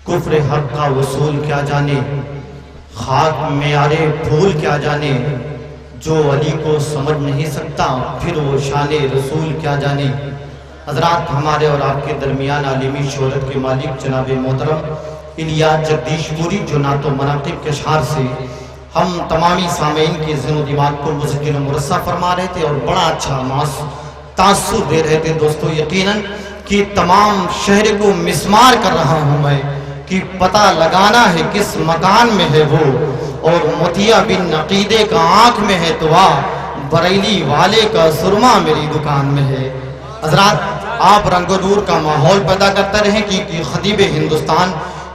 کفر حق کا وصول کیا جانے، خاک معیارِ پھول کیا جانے، جو علی کو سمجھ نہیں سکتا پھر وہ شان رسول کیا جانے۔ حضرات، ہمارے اور آپ کے درمیان عالمی شہرت کے مالک جناب محترم الیاس جگدیش پوری جو نعت و مناقب کے اشعار سے ہم تمامی سامعین کے ذہن و دماغ کو مزین و مرصع فرما رہے تھے اور بڑا اچھا تاثر دے رہے تھے۔ دوستو، یقیناً کہ تمام شہر کو مسمار کر رہا ہوں میں کہ پتہ لگانا ہے کس مکان میں ہے وہ، اور مطیع بن عقیدے کا آنکھ میں ہے دعا، بریلی والے کا سرما میری دکان میں ہے۔ حضرات، آپ رنگ و نور کا ماحول پیدا کرتے رہیں کہ خطیب ہندوستان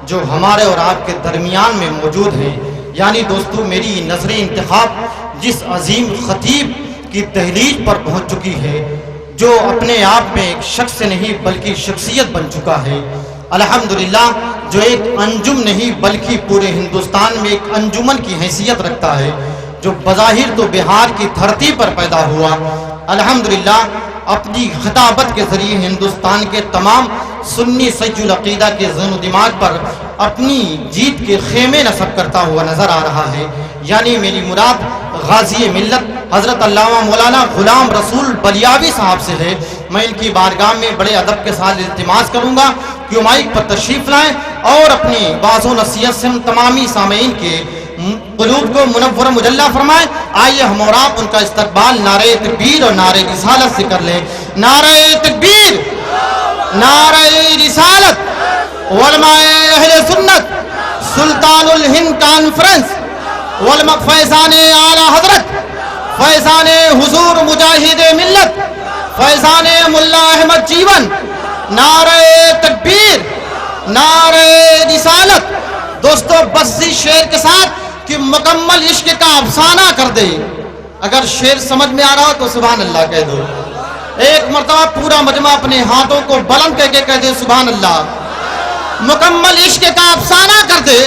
جو ہمارے اور آپ کے درمیان میں موجود ہیں، یعنی دوستو میری نظر انتخاب جس عظیم خطیب کی دہلیز پر پہنچ چکی ہے، جو اپنے آپ میں ایک شخص سے نہیں بلکہ شخصیت بن چکا ہے، الحمدللہ، جو ایک انجم نہیں بلکہ پورے ہندوستان میں ایک انجمن کی حیثیت رکھتا ہے، جو بظاہر تو بہار کی دھرتی پر پیدا ہوا، الحمدللہ اپنی خطابت کے ذریعے ہندوستان کے تمام سنی سج العقیدہ کے ذہن و دماغ پر اپنی جیت کے خیمے نصب کرتا ہوا نظر آ رہا ہے۔ یعنی میری مراد غازی ملت حضرت علامہ مولانا غلام رسول بلیاوی صاحب سے ہے۔ میں ان کی بارگاہ میں بڑے ادب کے ساتھ التماس کروں گا کہ وہ مائک پر تشریف لائیں اور اپنی واعظ و نصیحت سے تمامی سامعین کے قلوب کو منور و مجلہ فرمائیں۔ آئیے ہم اور آپ ان کا استقبال نعرہ تکبیر اور نعرہ رسالت سے کر لیں۔ نعرہ تکبیر، نعرہ رسالت، علماء اہل سنت، سلطان الہند کانفرنس، علماء فیضان اعلی حضرت، فیضان حضور مجاہد ملت، فیضان ملا احمد جیون، نعرہ تکبیر، نعرہ رسالت۔ دوستو، بسی شعر کے ساتھ کہ مکمل عشق کا افسانہ کر دے۔ اگر شعر سمجھ میں آ رہا ہو تو سبحان اللہ کہہ دو۔ ایک مرتبہ پورا مجمع اپنے ہاتھوں کو بلند کر کے کہہ دے سبحان اللہ۔ مکمل عشق کا افسانہ کر دے،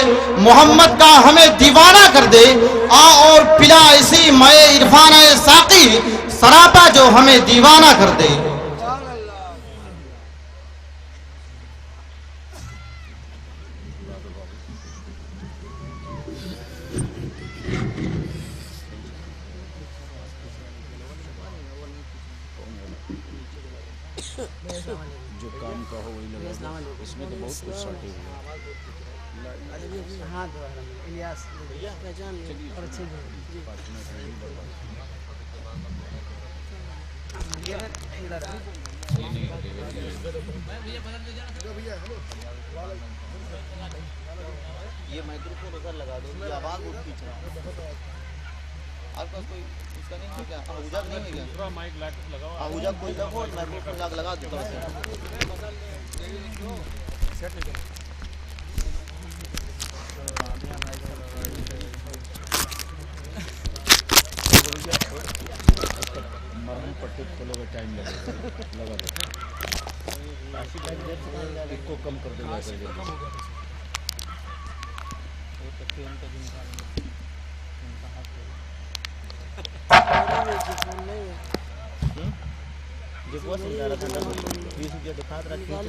محمد کا ہمیں دیوانہ کر دے، آ اور پلا اسی مائے عرفان ساقی سراپا جو ہمیں دیوانہ کر دے۔ جو کام کا ہو وہی لگا دو، اس میں تو بہت کچھ ساٹے ہوئے۔ یہ مائکروفون ادھر لگا دو، یہ آواز بہت کھینچ رہا ہے۔ آپ کا کوئی اس کا نہیں ہے کیا؟ آہوجہ نہیں ہے کیا؟ آہوجہ کوئی لگو اور مائکروفون لگا دیتا ہوں۔ مرہم پٹی کھولو گے ٹائم لگے لگا دو، اس کو کم کر دے گا جو بہت سمجھا رہا تھا 20 روپیہ دکھا رہا تھا۔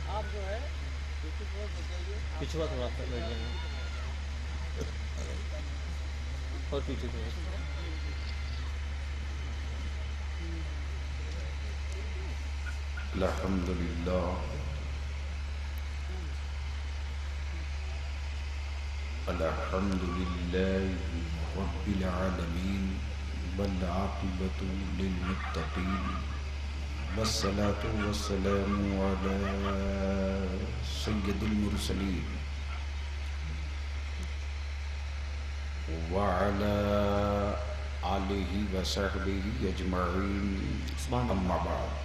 آپ جو ہے پچھوا تھوڑا سا لے جائیں اور پیچھے تھوڑا۔ الحمدللہ الحمدللہ رب العالمین والعاقبۃ للمتقین والصلاة والسلام علی سید المرسلین وعلی آلہ وصحبہ اجمعین، اما بعد،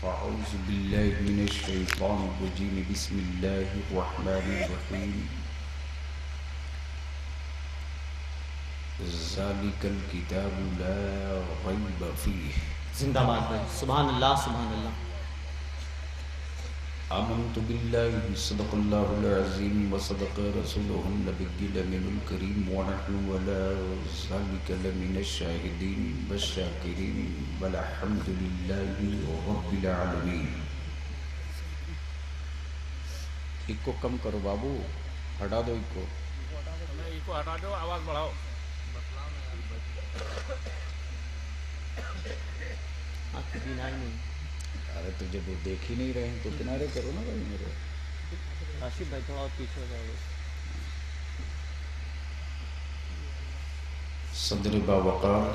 اعوذ باللہ من الشیطان الرجیم، بسم اللہ الرحمن الرحیم، ذالک الکتاب لا ریب فیہ. زندہ باد بھائی، سبحان اللہ سبحان اللہ. آمنت باللہ صدق اللہ العظیم وصدق رسولہ النبی الامین الکریم ونحن علی ذالک لمن الشاہدین والشاکرین والحمد للہ رب العالمین. ایک کو کم کرو بابو، ہٹا دو ایک کو. ہٹا دو، آواز بڑھاؤ. آپ کی بینائی نہیں. ارے تو جب وہ دیکھ ہی نہیں رہے ہیں تو کنارے کرو نا بھائی میرے. راشد بھائی تھوڑا اور پیچھے ہو جاؤ گے. صدر باوقار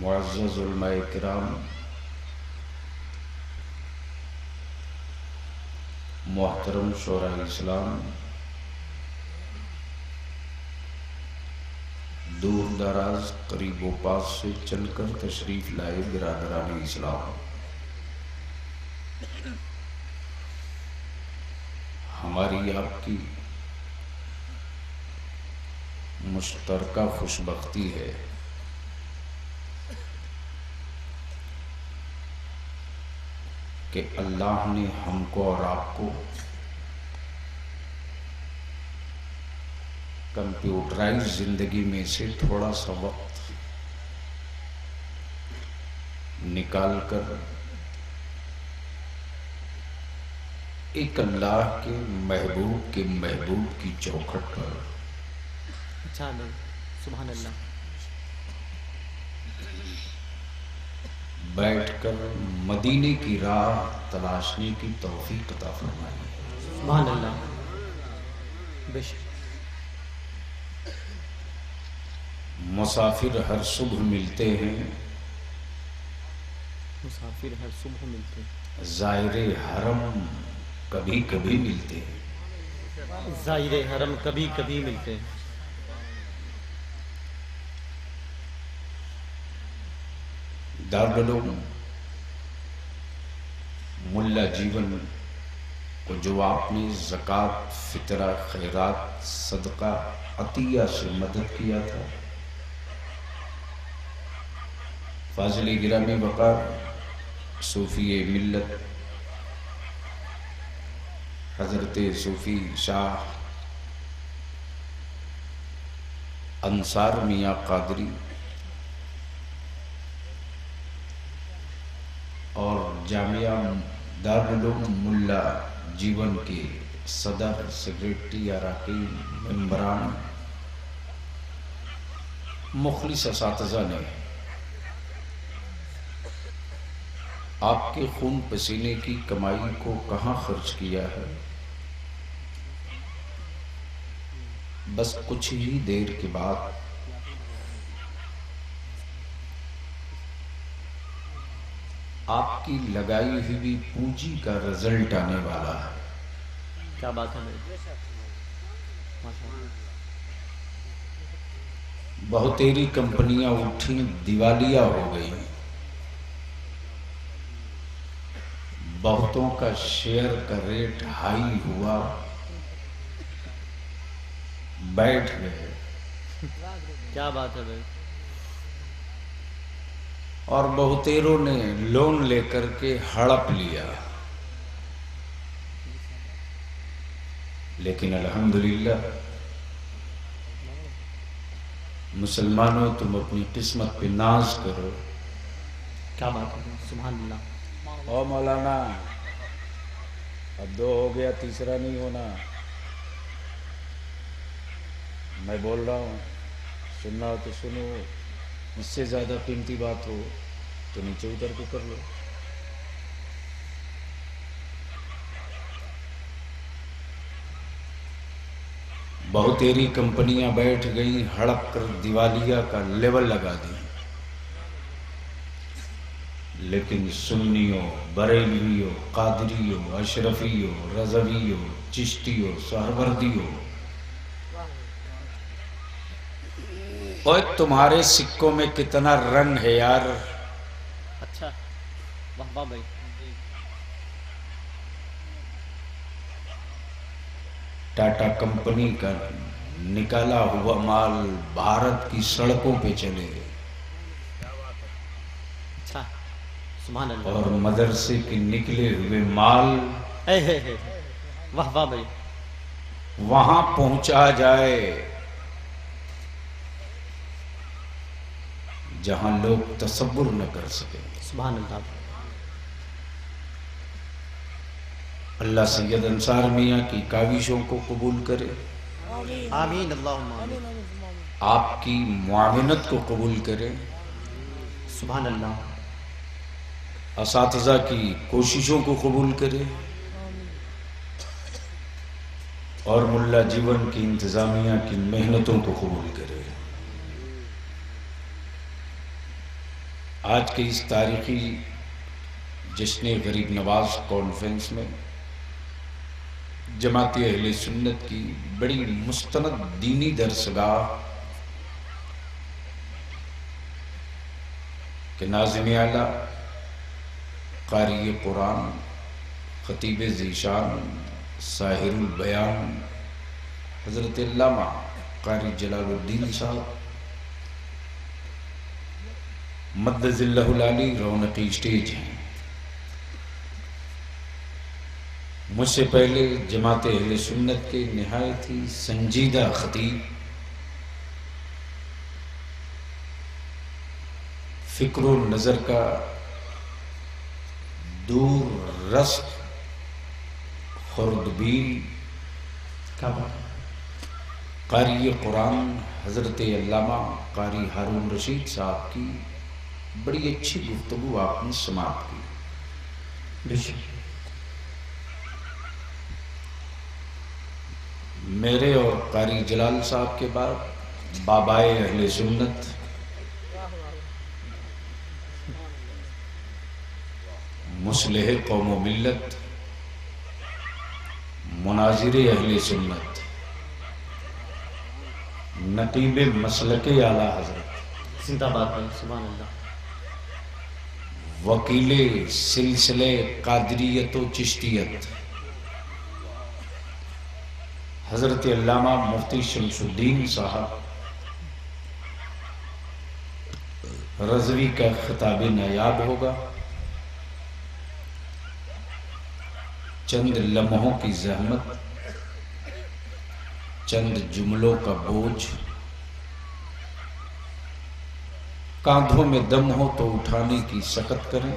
معزز علماء کرام، محترم شورائے اسلام، دور دراز قریب و پاس سے چل کر تشریف لائے برادران اسلام، ہماری آپ کی مشترکہ خوش بختی ہے کہ اللہ نے ہم کو اور آپ کو کمپیوٹرائز زندگی میں سے تھوڑا سا وقت نکال کر ایک اللہ کے محبوب کی چوکھٹ پر اچھا بھائی، سبحان اللہ. بیٹھ کر مدینے کی راہ تلاشنے کی توفیق عطا فرمائی. سبحان اللہ. بے شک. مسافر ہر صبح ملتے ہیں، مسافر ہر صبح ملتے ہیں، زائر حرم کبھی کبھی ملتے ہیں. زائر حرم کبھی کبھی ملتے ہیں. دارالعلوم ملا جیون کو جو آپ نے زکوٰۃ، فطرہ، خیرات، صدقہ، عطیہ سے مدد کیا تھا، فاضل گرامی وقار صوفی ملت حضرت صوفی شاہ انصار میاں قادری اور جامعہ دارالعلوم ملا جیون کے صدر، سیکریٹری، اراکین، ممبران، مخلص اساتذہ نے آپ کے خون پسینے کی کمائی کو کہاں خرچ کیا ہے؟ بس کچھ ہی دیر کے بعد آپ کی لگائی ہوئی پونجی کا رزلٹ آنے والا ہے. کیا بات ہے بھائی، ماشاء اللہ. بہتیری کمپنیاں اٹھیں، دیوالیہ ہو گئیں، بہتوں کا شیئر کا ریٹ ہائی ہوا، بیٹھ گئے، کیا بات ہے بھائی. اور بہتیروں نے لون لے کر کے ہڑپ لیا. لیکن الحمدللہ مسلمانوں تم اپنی قسمت پہ ناز کرو. کیا بات ہے بھائی، سبحان اللہ. او مولانا اب 2 ہو گیا، تیسرا نہیں ہونا. میں بول رہا ہوں، سننا ہو تو سنو، اس سے زیادہ قیمتی بات ہو تو نیچے اتر کے کر لو. بہتیری کمپنیاں بیٹھ گئیں، ہڑپ کر دیوالیہ کا لیول لگا دی. لیکن سنیوں، بریلویوں، قادریوں، اشرفیوں، رضویوں، چشتیوں، سہروردیوں، اوے تمہارے سکوں میں کتنا رنگ ہے یار. اچھا، واہ واہ بھائی. टाटा कंपनी का निकाला हुआ माल भारत की सड़कों पे चले अच्छा, सुभान अल्लाह। और मदरसे के निकले हुए माल हे, वाह वाह भाई। वहां पहुंचा जाए जहां लोग तसव्वुर न कर सके। सुभान अल्लाह। अल्लाह सैयद अंसार मियाँ की काविशों को कबूल करे, आमीन अल्लाहुम्मा आमीन। आपकी मुआविनत को कबूल करे, सुभान अल्लाह। असातिज़ा की कोशिशों को कबूल करे और मुल्ला जीवन की इंतजामिया की मेहनतों को कबूल करे। आज के इस तारीखी जश्न गरीब नवाज कॉन्फ्रेंस में जमाती अहले सुन्नत की बड़ी मुस्तनद दीनी दरसगाह के नाज़िम आला, क़ारी कुरान, ख़तीब ज़ीशान, साहिरुल बयान हज़रत अल्लामा क़ारी जलालुद्दीन साहब मद्दज़िल्लहुल आली रौनकी स्टेज हैं। मुझसे पहले जमात अहले सुन्नत के निहायत ही संजीदा खतीब, फिक्र नज़र का दूर रस्त खुर्दबीन क़ारी कुरान हज़रत अल्लामा क़ारी हारून रशीद साहब की बड़ी अच्छी गुफ्तगू आपने समाप्त की। मेरे और क़ारी जलाल साहब के बाद बाबाए अहले सुन्नत मुस्लिह कौम व मिल्लत मुनाजिर अहले सुन्नत नकीब मसलक आला हज़रत जिंदाबाद भाई, सुभान अल्लाह। वकीले सिलसिले कादरियत व चिश्तियत हज़रत अल्लामा मुफ्ती शमसुद्दीन साहब रज़वी का खिताब नायाब होगा। चंद लम्हों की ज़हमत, चंद जुमलों का बोझ, कांधों में दम हो तो उठाने की सकत करें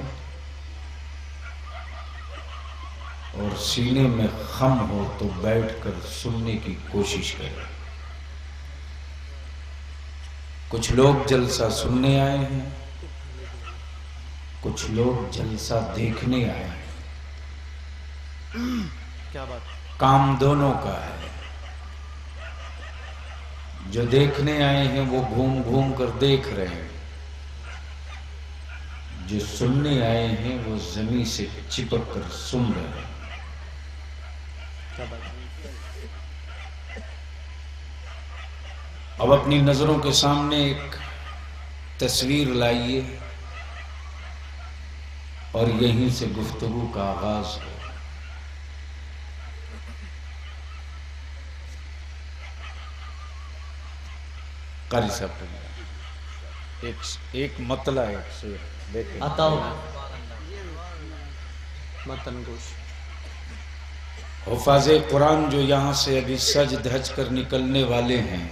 और सीने में खम हो तो बैठकर सुनने की कोशिश करें। कुछ लोग जलसा सुनने आए हैं, कुछ लोग जलसा देखने आए हैं। क्या बात। काम दोनों का है। जो देखने आए हैं वो घूम घूम कर देख रहे हैं, जो सुनने आए हैं वो जमीन से चिपक कर सुन रहे हैं। अब अपनी नजरों के सामने एक तस्वीर लाइए और यहीं से गुफ्तगू का आगाज हो। कारी साहब एक मतला एक शेर देखें। अताओ मतन गोश। हुफ़ाज़े कुरान जो यहाँ से अभी सज धज कर निकलने वाले हैं,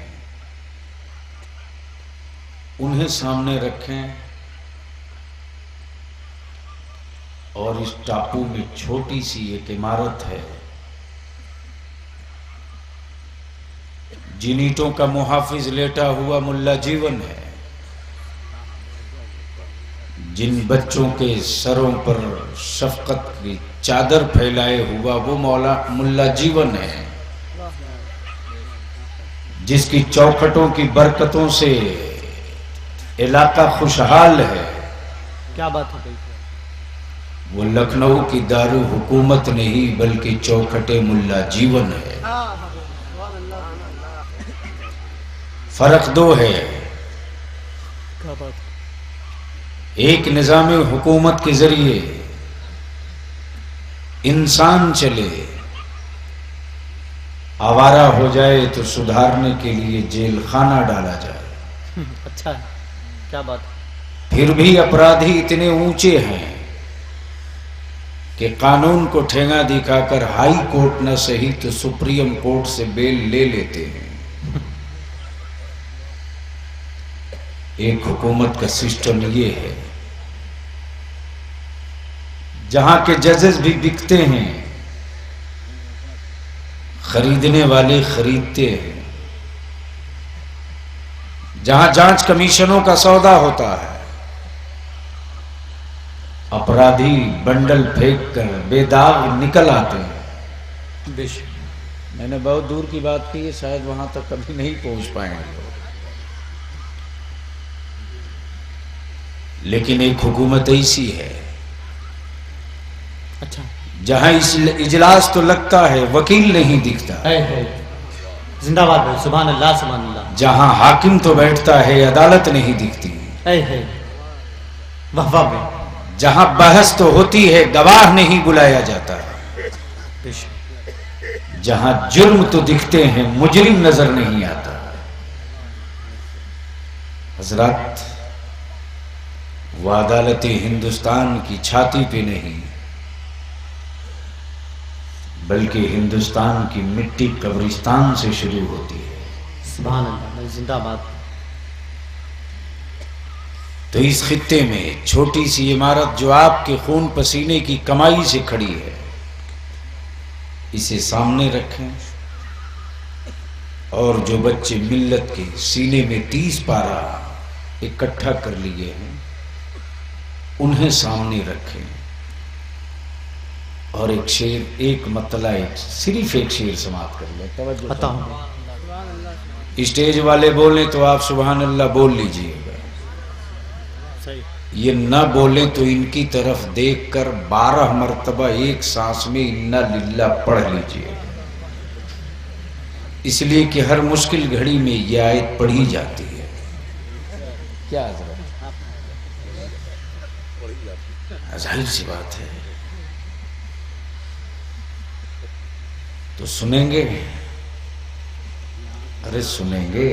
उन्हें सामने रखें और इस टापू में छोटी सी एक इमारत है, जिन ईंटों का मुहाफिज लेटा हुआ मुल्ला जीवन है, जिन बच्चों के सरों पर शफकत की चादर फैलाए हुआ वो मौला मुल्ला जीवन है, जिसकी चौखटों की बरकतों से इलाका खुशहाल है। क्या बात हो गई। वो लखनऊ की दारू हुकूमत नहीं बल्कि चौखटे मुल्ला जीवन है। फर्क दो है। क्या बात। एक निजाम हुकूमत के जरिए इंसान चले, आवारा हो जाए तो सुधारने के लिए जेल खाना डाला जाए। अच्छा है, क्या बात है। फिर भी अपराधी इतने ऊंचे हैं कि कानून को ठेंगा दिखाकर हाई कोर्ट न सही तो सुप्रीम कोर्ट से बेल ले लेते हैं। एक हुकूमत का सिस्टम ये है, जहां के जजेस भी बिकते हैं, खरीदने वाले खरीदते हैं, जहां जांच कमीशनों का सौदा होता है, अपराधी बंडल फेंक कर बेदाग निकल आते हैं। बेशक मैंने बहुत दूर की बात की है, शायद वहां तक कभी नहीं पहुंच पाएंगे, लेकिन एक हुकूमत ऐसी है अच्छा जहां इस इजलास तो लगता है, वकील नहीं दिखता। है। जिंदाबाद भाई, सुभान अल्लाह सुभान अल्लाह। जहां हाकिम तो बैठता है, अदालत नहीं दिखती। है वाह वाह भाई। जहां बहस तो होती है, गवाह नहीं बुलाया जाता। बेशक जहां जुर्म तो दिखते हैं, मुजरिम नजर नहीं आता। हजरत, वो अदालतें हिंदुस्तान की छाती पे नहीं, बल्कि हिंदुस्तान की मिट्टी कब्रिस्तान से शुरू होती है। सुभान अल्लाह भाई, जिंदाबाद। तो इस खित्ते में छोटी सी इमारत जो आपके खून पसीने की कमाई से खड़ी है, इसे सामने रखें और जो बच्चे मिल्लत के सीने में 30 पारा इकट्ठा कर लिए हैं, उन्हें सामने रखें और एक शेर, एक मतला, सिर्फ एक शेर समाप्त कर ले। तवज्जो बताओ। स्टेज वाले बोलें तो आप सुभान अल्लाह बोल लीजिएगा, ये न बोलें तो इनकी तरफ देखकर 12 मर्तबा एक सांस में इन्ना लिल्ला पढ़ लीजिए, इसलिए कि हर मुश्किल घड़ी में यह आयत पढ़ी जाती है। क्या जाहिर सी बात है। तो सुनेंगे? अरे सुनेंगे।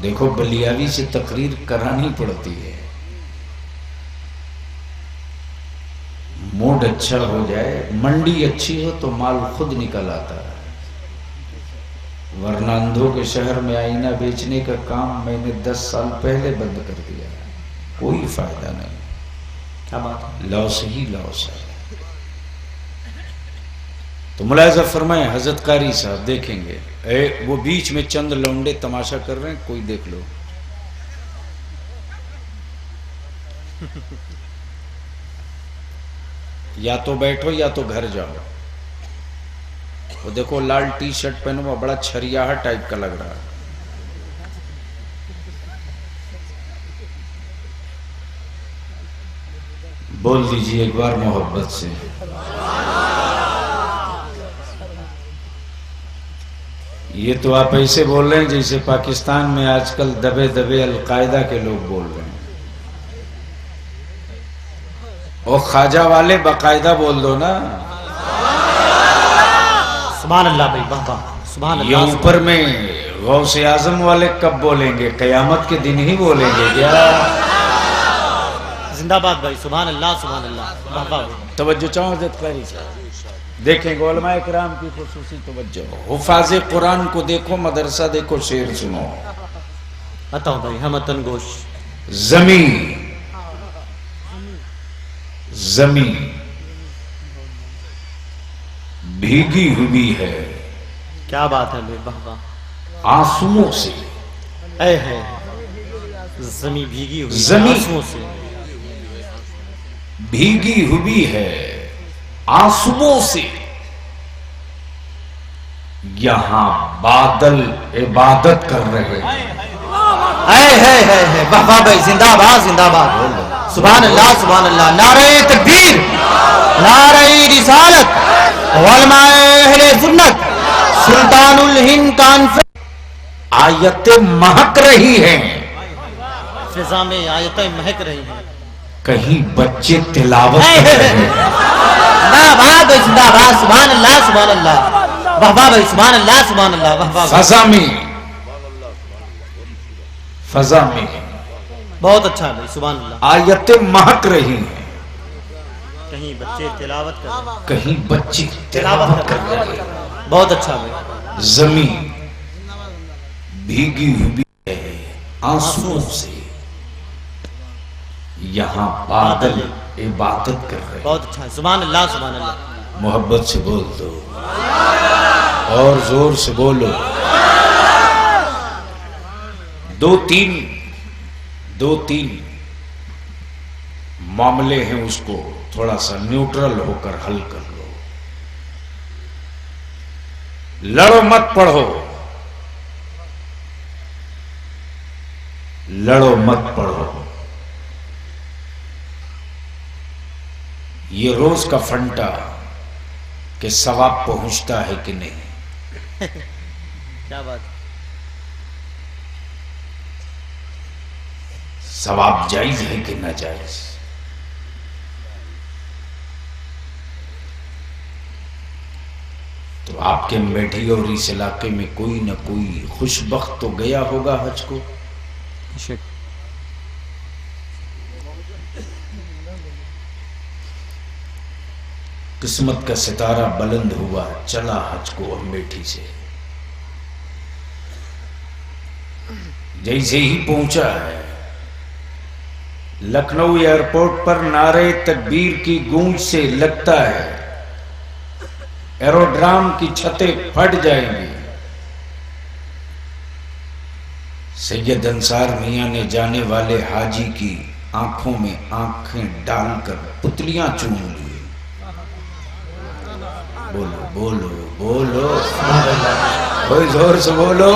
देखो, बलियावी से तकरीर करानी पड़ती है, मूड अच्छा हो जाए, मंडी अच्छी हो तो माल खुद निकल आता है। वरना अंधों के शहर में आईना बेचने का काम मैंने 10 साल पहले बंद कर दिया, कोई फायदा नहीं। क्या बात है। लॉस ही लॉस है। तो मुलाहिजा फरमाएं हजरत कारी साहब, देखेंगे वो बीच में चंद लौंडे तमाशा कर रहे हैं, कोई देख लो। या तो बैठो या तो घर जाओ। वो देखो लाल टी शर्ट पहनो हुआ, बड़ा छरियाहा टाइप का लग रहा है। बोल दीजिए एक बार मोहब्बत से। ये तो आप ऐसे बोल रहे हैं जैसे पाकिस्तान में आजकल दबे दबे अलकायदा के लोग बोल रहे हैं। और ख्वाजा वाले बाकायदा बोल दो ना। सुभान अल्लाह भाई, वाह वाह, सुभान ये अल्लाह। ऊपर में गौसे आजम वाले कब बोलेंगे? कयामत के दिन ही बोलेंगे क्या? जिंदाबाद भाई, सुभान अल्लाह सुभान अल्लाह, वाह वाह। तवज्जो चाहो हज़रत कारी साहब, देखेंगे उलमाए किराम की खुसूसी तवज्जो। हुफाज़े कुरान को देखो, मदरसा देखो, शेर सुनो। बताओ भाई, हमतन गोश। जमीन जमीन भीगी हुई है क्या बात है भाई, वाह वाह। आंसुओं से। है जमी भीगी हुई जमीन आंसुओं से। भीगी हुई है आंसुओं से। यहां बादल इबादत कर रहे हैं। है वाह वाह भाई, जिंदाबाद जिंदाबाद। सुभान अल्लाह सुभान अल्लाह। नारे तकबीर, नारे रिसालत, उलमाए अहले सुन्नत, सुल्तानुल हिंद कॉन्फ्रेंस। आयतें महक रही हैं, फिजा में आयतें महक रही हैं। कहीं बच्चे तिलावत कर रहे हैं। जिंदाबाद जिंदाबाद, सुभान अल्लाह सुभान अल्लाह, वाह वाह भाई, सुभान अल्लाह, सुभान अल्लाह, वाह वाह। फजा में बहुत अच्छा है भाई, सुभान अल्लाह। आयतें महक रही हैं, कहीं बच्चे तिलावत कर रहे हैं, कहीं बच्चे तिलावत कर रहे हैं। बहुत अच्छा भाई। जमीन भीगी हुई है आंसुओं से, यहाँ बादल इबादत कर रहे हैं। बहुत अच्छा है, सुभान अल्लाह, सुभान अल्लाह। मोहब्बत से बोल दो और जोर से बोलो। दो तीन मामले हैं, उसको थोड़ा सा न्यूट्रल होकर हल कर लो। लड़ो मत पढ़ो, लड़ो मत पढ़ो। ये रोज का फंटा कि सवाब पहुंचता है कि नहीं। क्या बात है। सवाब जायज है कि नाजायज। तो आपके मेढी और इस इलाके में कोई ना कोई खुशबख्त तो गया होगा हज को। किस्मत का सितारा बुलंद हुआ, चला हज को अमेठी से। जैसे ही पहुंचा है, लखनऊ एयरपोर्ट पर नारे तकबीर की गूंज से लगता है एरोड्राम की छतें फट जाएंगी। सैयद अंसार मियां ने जाने वाले हाजी की आंखों में आंखें डालकर पुतलियां चूम ली। बोलो बोलो बोलो, कोई जोर से बोलो।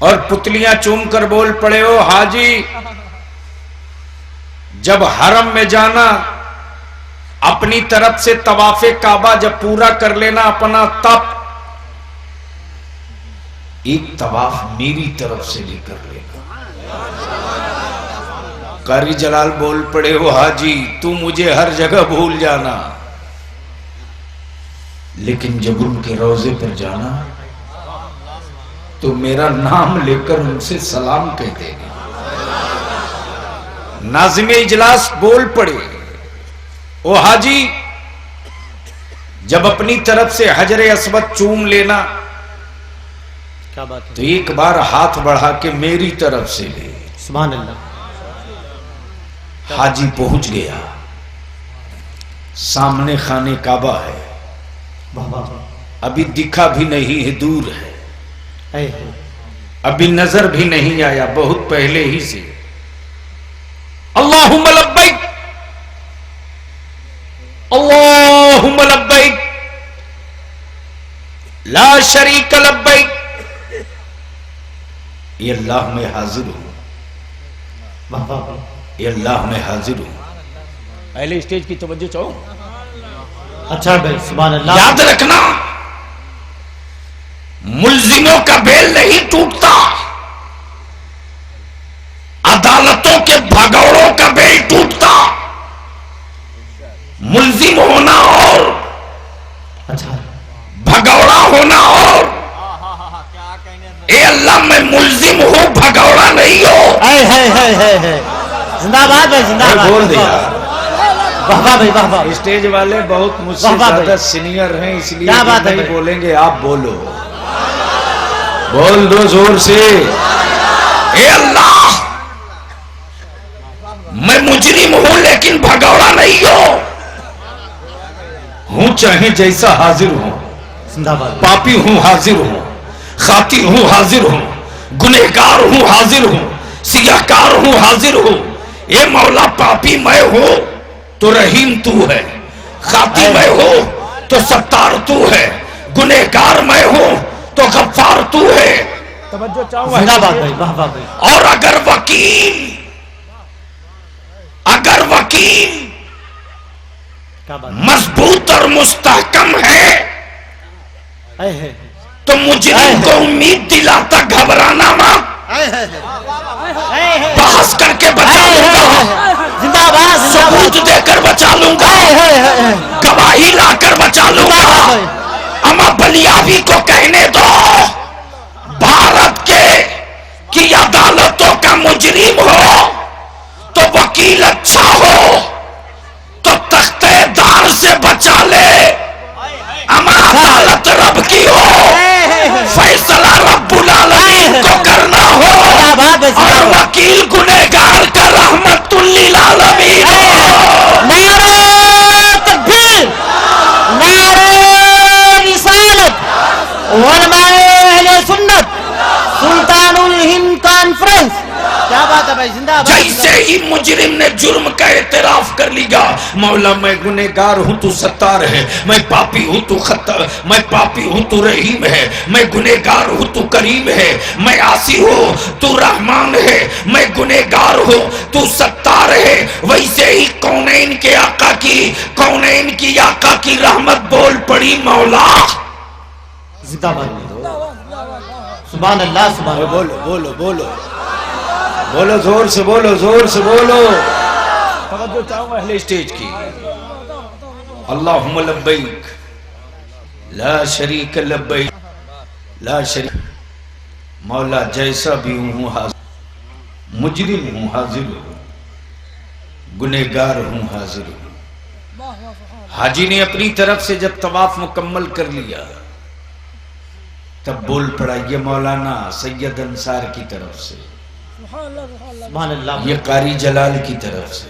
और पुतलियां चूम कर बोल पड़े, हो हाजी, जब हरम में जाना अपनी तरफ से तवाफे काबा जब पूरा कर लेना अपना, तब एक तवाफ मेरी तरफ से भी कर लेना। कारी जलाल बोल पड़े, हो हाजी, तू मुझे हर जगह भूल जाना, लेकिन जब उनके रोजे पर जाना तो मेरा नाम लेकर उनसे सलाम कह देना। नाज़िम इजलास बोल पड़े, ओ हाजी, जब अपनी तरफ से हजरे अस्वद चूम लेना, क्या बात है। तो एक बार हाथ बढ़ा के मेरी तरफ से ले। सुभान अल्लाह। हाजी पहुंच गया, सामने खाने काबा है, अभी दिखा भी नहीं है, दूर है, अभी नजर भी नहीं आया, बहुत पहले ही से। अल्लाहुम्मा लब्बैक, अल्लाहुम्मा लब्बैक, ला शरीक लब्बैक, ये अल्लाह में हाजिर हूं, ये अल्लाह में हाजिर हूं। पहले स्टेज की तवज्जो चाहो। अच्छा भाई, सुभान अल्लाह। याद रखना, मुल्जिमों का बेल नहीं टूटता, अदालतों के भगौड़ों का बेल टूटता। मुल्जिम होना और अच्छा, भगौड़ा होना और। ए अल्लाह, मैं मुल्जिम हूं, भगौड़ा नहीं हो। है जिंदाबाद भाई, जिंदाबाद। बोल दिया। वाह वाह भाई, वाह वाह। स्टेज वाले बहुत मुझसे वाह वाह भाई। ज्यादा सीनियर हैं, इसलिए क्या बात है नहीं भाई। बोलेंगे, आप बोलो, बोल दो जोर से। ए अल्लाह, मैं मुजरिम हूं लेकिन भगौड़ा नहीं हूं, चाहे जैसा हाजिर हूं, जिंदाबाद। पापी हूं हाजिर हूं, खातिर हूं हाजिर हूं, गुनहगार हूं हाजिर हूं, सियाहकार हूं हाजिर हूं। ए मौला, पापी मैं हूं तो रहीम तू है, खातिर मैं हूं तो सत्तार तू है, गुनहगार मैं हूं तो गफ्फार तू है। तवज्जो चाहूंगा। जिंदाबाद भाई, वाह वाह भाई। और अगर वकील क्या बात मजबूत और मुस्तहकम है है। तो मुजरिम को उम्मीद दिलाता, घबराना मत, बहस करके बचा लूंगा, जिंदाबाद, सबूत देकर बचा लूंगा, गवाही گواہی لا کر بچا لوں گا. اما بلیابی کو کہنے دو بھارت کے کی عدالتوں کا مجرم ہو تو وکیل اچھا ہو تو تختے دار سے بچا لے. اما عدالت رب کی ہو فیصلہ رب العالمین کو کرنا ہو اور وکیل گنہگار کا رحمت للعالمین ہو. نعرہ تکبیر، نعرہ رسالت، علماء اہل سنت، سلطان الہند کانفرنس. کیا بات ہے بھائی، زندہ باد. جیسے ہی مجرم نے جرم کا اعتراف کر لیا، مولا میں گنہگار ہوں تو ستار ہے، میں پاپی ہوں تو خطا، میں پاپی ہوں تو رحیم ہے، میں گنہگار ہوں تو کریم ہے، میں عاصی ہوں تو رحمان ہے، میں گنہگار ہوں تو ستار ہے. ویسے ہی کونین کے آقا کی، کونین کی آقا کی رحمت بول پڑی مولا. زندہ باد. سبحان اللہ، سبحان اللہ. بولو بولو بولو بولو، زور سے بولو، زور سے بولو. توجہ چاہوں اہل اسٹیج کی. اللہم لبیک لا شریک لبیک لا شریک. مولا جیسا بھی ہوں حاضر، مجرم ہوں حاضر ہوں، گنہگار ہوں حاضر ہوں. حاجی نے اپنی طرف سے جب طواف مکمل کر لیا تب بول پڑا یہ مولانا سید انصار کی طرف سے، سبحان اللہ. یہ قاری جلال کی طرف سے،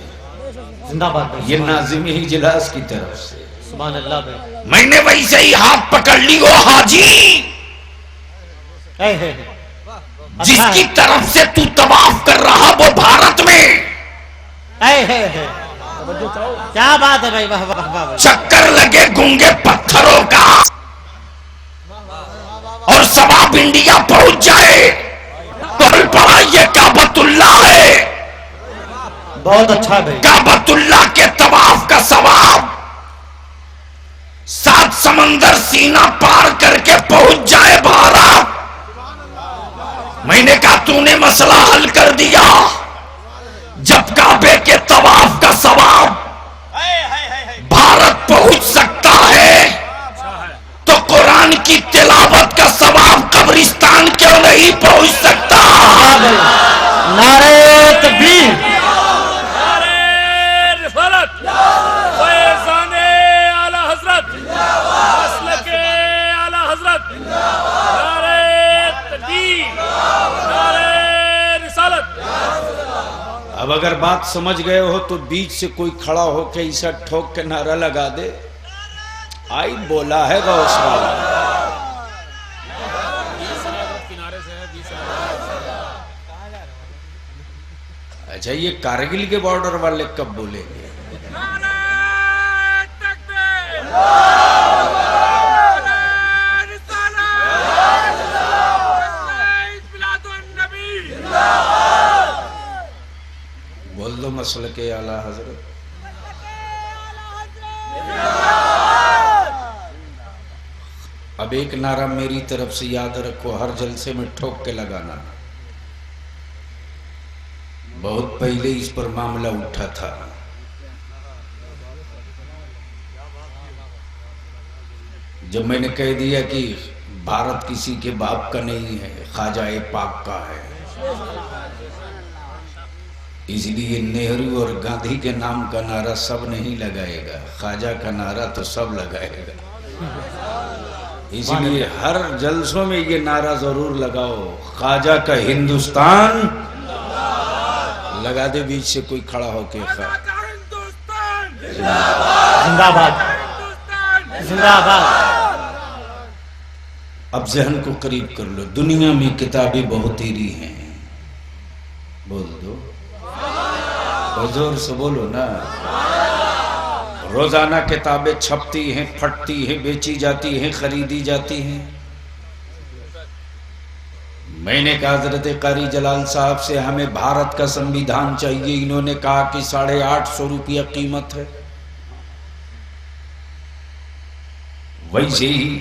زندہ باد بھائی. یہ ناظم اجلاس کی طرف سے. سبحان اللہ بھائی. میں نے ویسے ہی ہاتھ پکڑ لی. وہ حاجی اے ہے جس کی طرف سے تو طواف کر رہا وہ بھارت میں اے ہے. کیا بات ہے بھائی، واہ واہ واہ. چکر لگے گونگے پتھروں کا اور ثواب انڈیا پہنچ جائے. بول پڑا یہ کعبۃ اللہ ہے. بہت اچھا بھائی. کعبۃ اللہ کے طواف کا ثواب 7 سمندر سینہ پار کر کے پہنچ جائے بھارت. میں نے کہا تو نے مسئلہ حل کر دیا. جب کعبے کے طواف کا ثواب بھارت پہنچ سکتا ہے تو قرآن کی تلاوت کا ثواب قبرستان کیوں نہیں پہنچ سکتا؟ نعرہ تکبیر، اب اگر بات سمجھ گئے ہو تو بیچ سے کوئی کھڑا ہو کے ایسا ٹھوک کے نعرہ لگا دے آئی بولا ہے غوث والا. اچھا یہ کارگل کے بارڈر والے کب بولیں گے؟ بول دو مسلک اعلیٰ حضرت. اب ایک نعرہ میری طرف سے یاد رکھو، ہر جلسے میں ٹھوک کے لگانا. بہت پہلے اس پر معاملہ اٹھا تھا. جب میں نے کہہ دیا کہ بھارت کسی کے باپ کا نہیں ہے، خواجہ پاک کا ہے، اس لیے نہرو اور گاندھی کے نام کا نعرہ سب نہیں لگائے گا، خواجہ کا نعرہ تو سب لگائے گا. اس لیے ہر جلسوں میں یہ نعرہ ضرور لگاؤ، خواجہ کا ہندوستان. لگا دے بیچ سے کوئی کھڑا ہو کے. زندہ باد، زندہ باد. اب ذہن کو قریب کر لو. دنیا میں کتابیں بہت ہیری ہیں. بول دو حضور سے بولو نا. روزانہ کتابیں چھپتی ہیں، پھٹتی ہیں، بیچی جاتی ہیں، خریدی جاتی ہیں. میں نے کہا حضرت قاری جلال صاحب سے ہمیں بھارت کا سنویدھان چاہیے. انہوں نے کہا کہ 850 روپیہ قیمت ہے. ویسے ہی